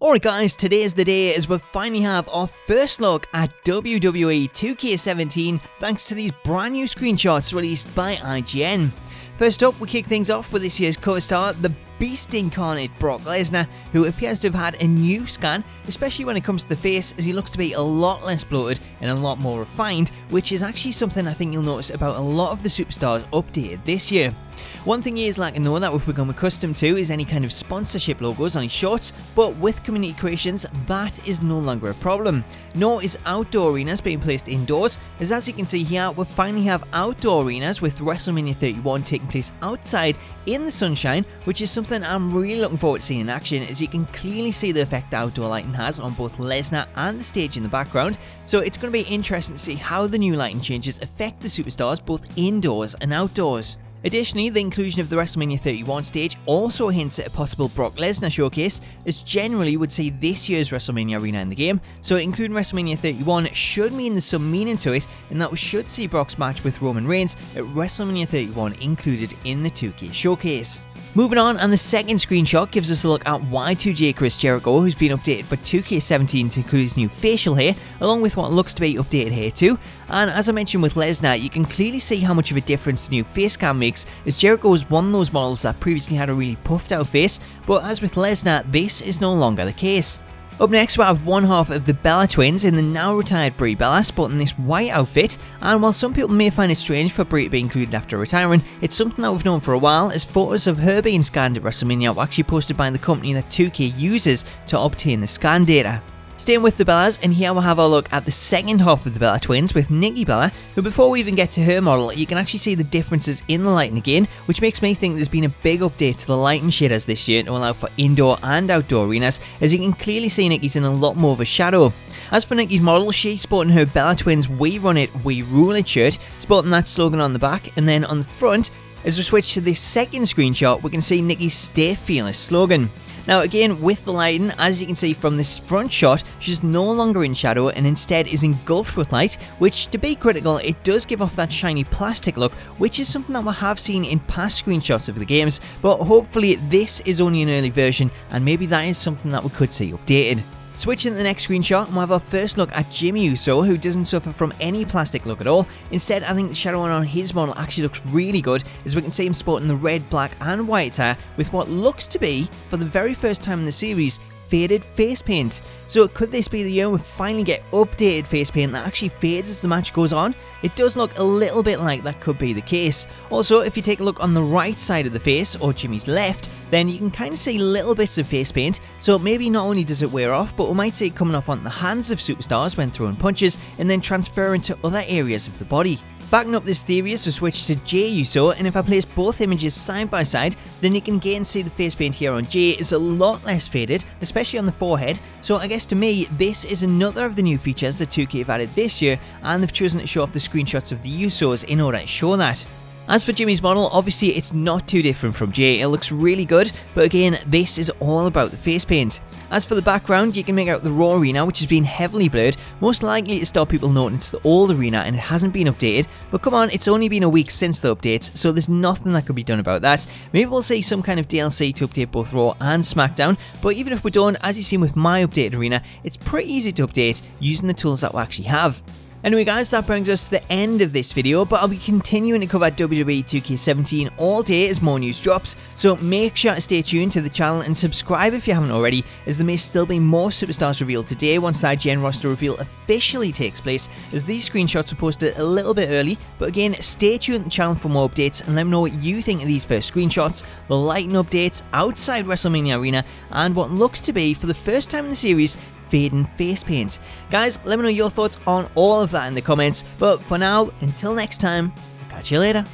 Alright guys, today is the day as we finally have our first look at WWE 2K17 thanks to these brand new screenshots released by IGN. First up, we kick things off with this year's cover star, the Beast Incarnate Brock Lesnar, who appears to have had a new scan, especially when it comes to the face, as he looks to be a lot less bloated and a lot more refined, which is actually something I think you'll notice about a lot of the superstars updated this year. One thing he is lacking though that we've become accustomed to is any kind of sponsorship logos on his shorts, but with community creations that is no longer a problem. Nor is outdoor arenas being placed indoors, as you can see here we finally have outdoor arenas with WrestleMania 31 taking place outside in the sunshine, which is something I'm really looking forward to seeing in action, as you can clearly see the effect outdoor lighting has on both Lesnar and the stage in the background. So it's going to be interesting to see how the new lighting changes affect the superstars both indoors and outdoors. Additionally, the inclusion of the WrestleMania 31 stage also hints at a possible Brock Lesnar showcase, as generally would see this year's WrestleMania arena in the game, so including WrestleMania 31 should mean there's some meaning to it, and that we should see Brock's match with Roman Reigns at WrestleMania 31 included in the 2K showcase. Moving on, and the second screenshot gives us a look at Y2J Chris Jericho, who's been updated for 2K17 to include his new facial hair, along with what looks to be updated hair too. And as I mentioned with Lesnar, you can clearly see how much of a difference the new face cam makes, as Jericho was one of those models that previously had a really puffed out face, but as with Lesnar, this is no longer the case. Up next, we have one half of the Bella twins in the now retired Brie Bella sporting this white outfit, and while some people may find it strange for Brie to be included after retiring, it's something that we've known for a while, as photos of her being scanned at WrestleMania were actually posted by the company that 2K uses to obtain the scan data. Staying with the Bellas, and here we'll have a look at the second half of the Bella twins with Nikki Bella, who before we even get to her model, you can actually see the differences in the lighting again, which makes me think there's been a big update to the lighting shaders this year to allow for indoor and outdoor arenas, as you can clearly see Nikki's in a lot more of a shadow. As for Nikki's model, she's sporting her Bella Twins "We Run It, We Rule It" shirt, sporting that slogan on the back, and then on the front, as we switch to this second screenshot, we can see Nikki's "Stay Fearless" slogan. Now again, with the lighting, as you can see from this front shot, she's no longer in shadow and instead is engulfed with light, which, to be critical, it does give off that shiny plastic look, which is something that we have seen in past screenshots of the games, but hopefully this is only an early version and maybe that is something that we could see updated. Switching to the next screenshot, we'll have our first look at Jey Uso, who doesn't suffer from any plastic look at all. Instead, I think the shadowing on his model actually looks really good, as we can see him sporting the red, black and white attire with what looks to be, for the very first time in the series, faded face paint. So could this be the year we finally get updated face paint that actually fades as the match goes on? It does look a little bit like that could be the case. Also, if you take a look on the right side of the face, or Jimmy's left, then you can kind of see little bits of face paint, so maybe not only does it wear off, but we might see it coming off on the hands of superstars when throwing punches, and then transferring to other areas of the body. Backing up this theory is to switch to Jey Uso, and if I place both images side by side, then you can again see the face paint here on Jey is a lot less faded, especially on the forehead, so I guess to me, this is another of the new features that 2K have added this year, and they've chosen to show off the screenshots of the Usos in order to show that. As for Jimmy's model, obviously it's not too different from Jey, it looks really good, but again, this is all about the face paint. As for the background, you can make out the Raw arena, which has been heavily blurred, most likely to stop people noticing it's the old arena and it hasn't been updated, but come on, it's only been a week since the updates, so there's nothing that could be done about that. Maybe we'll see some kind of DLC to update both Raw and SmackDown, but even if we don't, as you've seen with my updated arena, it's pretty easy to update using the tools that we actually have. Anyway guys, that brings us to the end of this video, but I'll be continuing to cover WWE 2K17 all day as more news drops, so make sure to stay tuned to the channel and subscribe if you haven't already, as there may still be more superstars revealed today once that IGN roster reveal officially takes place, as these screenshots were posted a little bit early, but again, stay tuned to the channel for more updates and let me know what you think of these first screenshots, the lighting updates outside WrestleMania Arena, and what looks to be, for the first time in the series, fading face paint. Guys, let me know your thoughts on all of that in the comments, but for now, until next time, I'll catch you later.